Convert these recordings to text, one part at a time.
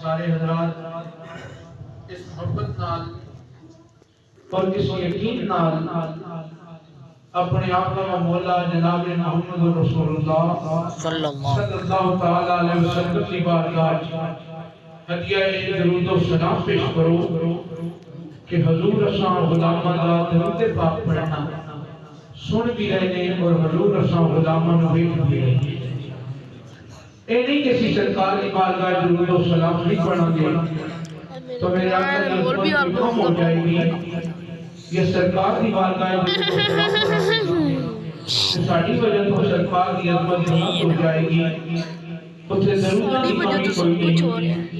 सारे हज़रात इस मोहब्बत नाल और इस यकीन नाल अपने आप का मौला जनाब मोहम्मद रसूलुल्लाह सल्लल्लाहु तआला अलैहि वसल्लम की बारगाह हदिया दरूद व सलाम पेश करो कि हुजूर असां गुलामां दा दरूद पाक पढ़ना सुन भी रहे ने और हुजूर असां गुलामां नूं वेख भी रहे ने ए नहीं कि असीं सरकार की बारगाह दरूद व सलाम नहीं पढ़ांगे तो मेरे आका की उम्मत कम हो जाएगी। ये सरकार की बारगाह साड़ी वजह तो सरकार की अजमत हो जाएगी। उसे दरूद की कमी कोई नहीं,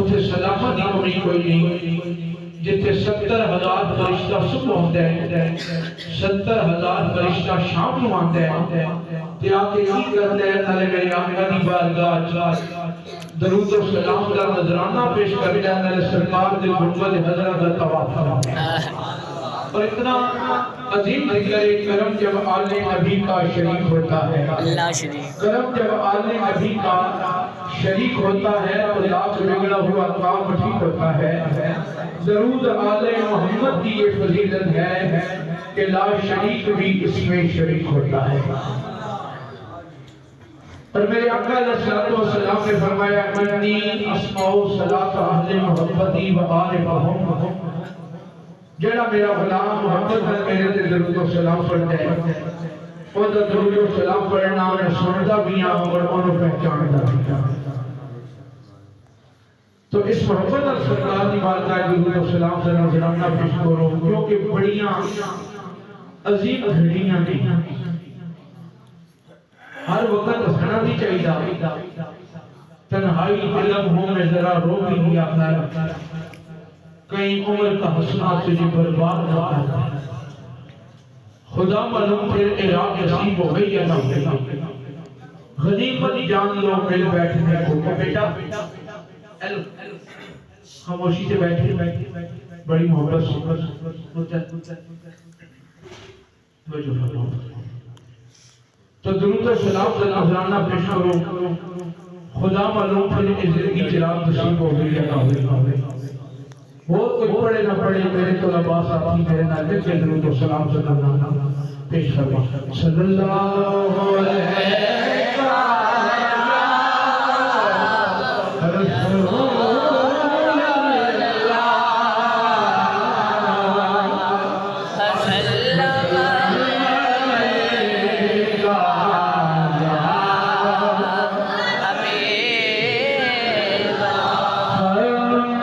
उसे सलामत की कमी कोई नहीं। जिथे 70,000 फरिश्ता सुबह होता है, 70,000 फरिश्ता शाम को आता है ते आके की करते हैं नाले मेरे आका की बारगाह दरूद और सलाम का नजराना पेश कर जाना है सरकार के गुंबद हजरत का तवाफ और इतना अजीम जिक्र करम जब आले नबी का शरीक होता है अल्लाह शरीक करम जब आले नबी का शरीक होता है तो लाख बिगड़ा हुआ काम ठीक होता है। दरूद आले मोहम्मद की ये फजीलत है कि ला शरीक भी इसमें शरीक होता है। और मेरे आका अलैहिस्सलातु वस्सलाम ने फरमाया मन्नी अस्माउ सलात अहले मोहब्बती व आले मोहम्मद जेड़ा मेरा गुलाम मोहम्मद है मेरे ते दरूद व सलाम पढ़ता है और दरूद व सलाम पढ़ना मैं सुनता भी हां और उन्हें पहचानता भी हां। तो इस मोहब्बत और सरकार की बारगाह दरूद व सलाम से नजराना पेश करो क्योंकि बड़ियां अजीम घड़ियां ने हर वक्त हंसना भी चाहिए। तन्हाई दिलम हो में जरा रो भी दिया कर कई उम्र का हंसना तुझे बर्बाद ना कर खुदा मालूम फिर इराक नसीब हो गई या ना हो गई। गनीमत जान लो मिल बैठने को बेटा खामोशी से बैठे बड़ी मोहब्बत तो दरूद और सलाम का नजराना पेश करो खुदा मालूम फिर जिंदगी चिराग नसीब हो गई या ना हो गई। वो कोई पढ़े ना पढ़े मेरे तो लबास साथी मेरे नाल के दरूद और सलाम का नजराना पेश करो सल्लल्लाहु अलैहि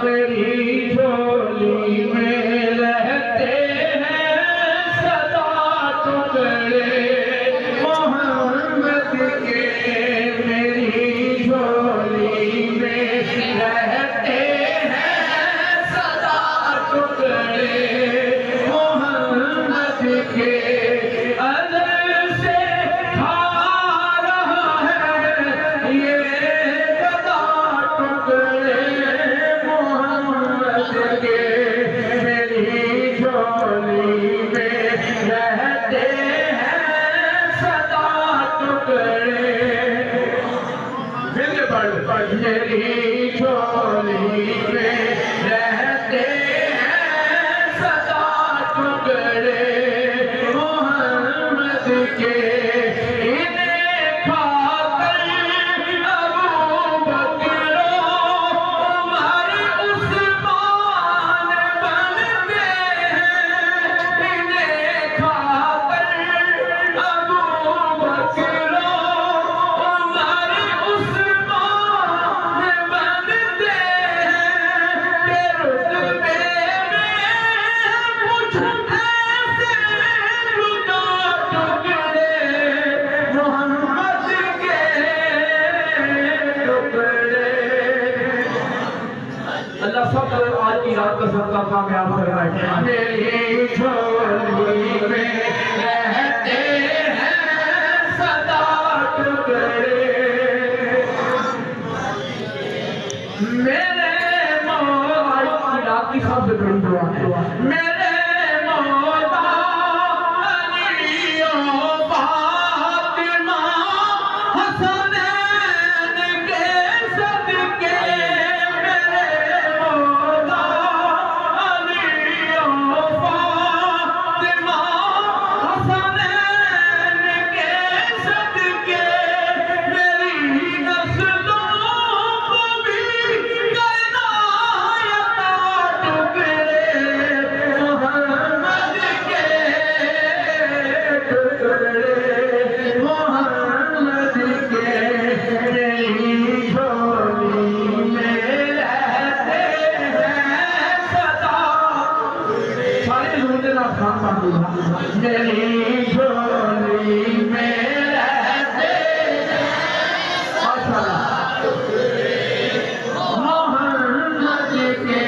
तेरी झोली सत्ता कामयाब फरमाए। मेरी झोली में रहते हैं सदा टुकड़े, मेरे मौला की सबसे बड़ी दुआ है। मेरे मौला अलियो फातिमा हसनैन के सदके, मेरे मौला अलियो फातिमा हसनैन के सदके, मेरी नस्लों को भी मेरी झोली में रहते मोहम्मद के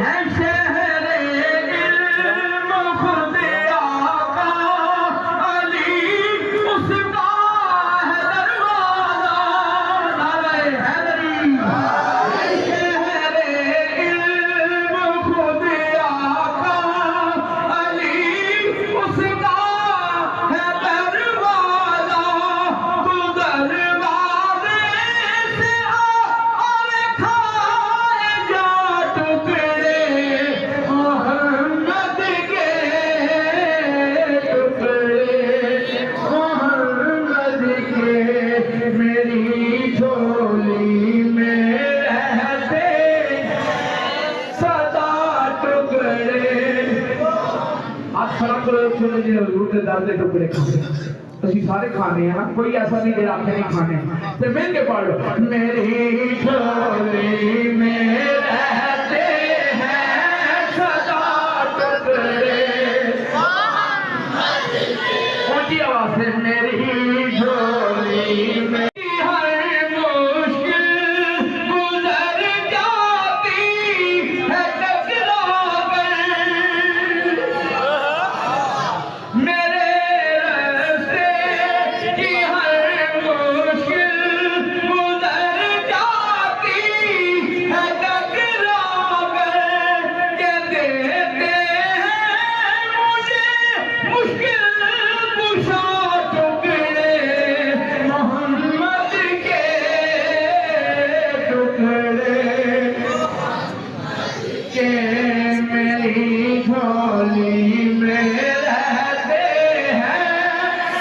हैं शहरे इल्म खुद आका अली उसका है दरवाजा, नारे हैदरी शहरे इल्म खुद आका उसका है दरवाजा, तू दरवाजे से और खाए जा टुकड़े मोहम्मद के टुकड़े मोहम्मद के, मेरी झोली में रहते सदा टुकड़े। आज फर्क छोटे ਜਿਹੇ ਹਜ਼ੂਰ ਦੇ ਦਰ ਦੇ ਟੁਕੜੇ ਖਾਣੇ, ਅਸੀਂ ਸਾਰੇ ਖਾਣੇ ਆ, ਕੋਈ ਐਸਾ ਨਹੀਂ ਜਿਹੜਾ ਆਖੇ ਨਹੀਂ ਖਾਣੇ। ਤੇ ਮਹਿੰਗੇ ਪੜੋ ਮੇਰੀ ਝੋਲੀ में रहते हैं सदा टुकड़े, ऊंची आवाज से मेरी झोली में हर मुश्किल गुजर जाती है टकरा मेरे रास्ते की हर मुश्किल गुजर जाती है टकरा के देते हैं मुझे मुश्किल कुशा टुकड़े मोहम्मद के टुकड़े के, मेरी झोली में रहते हैं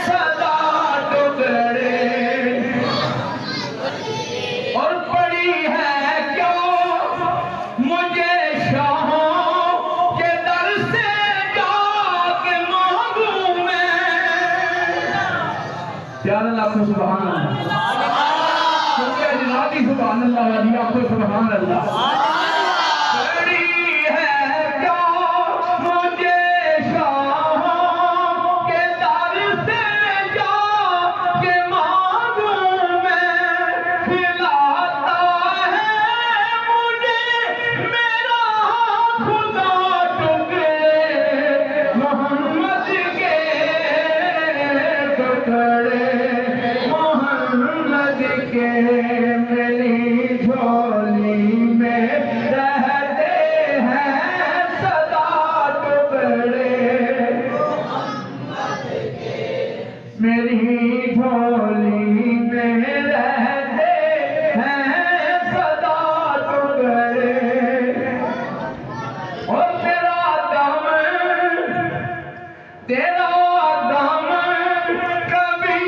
सदा टुकड़े। और पड़ी है क्यों मुझे शाहों के दर से जाके मांगू मैं, प्यारे लाखों सुभान अल्लाह, क्योंकि अजनादी सुभान अल्लाह वाली आपको सुभान अल्लाह। मोहम्मद के मेरी झोली में रहते हैं सदा टुकड़े, मेरी झोली में रहते हैं सदा टुकड़े। और तेरा दम तेरा दम कभी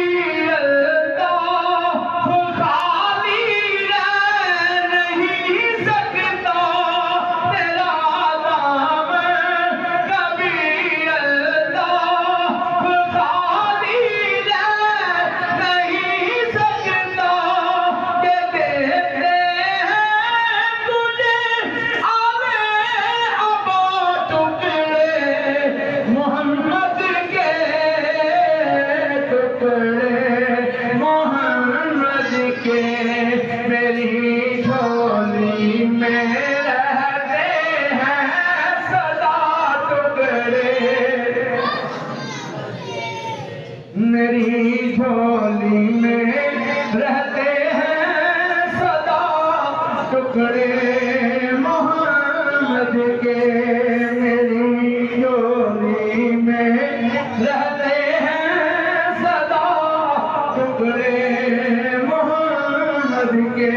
मोहम्मद मेरी झोली में रहते हैं सदा टुकड़े मोहम्मद के। मेरी झोली में रहते हैं सदा टुकड़े मोहम्मद के।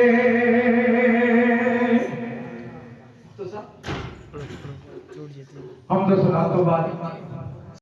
हम तो सुना तो बात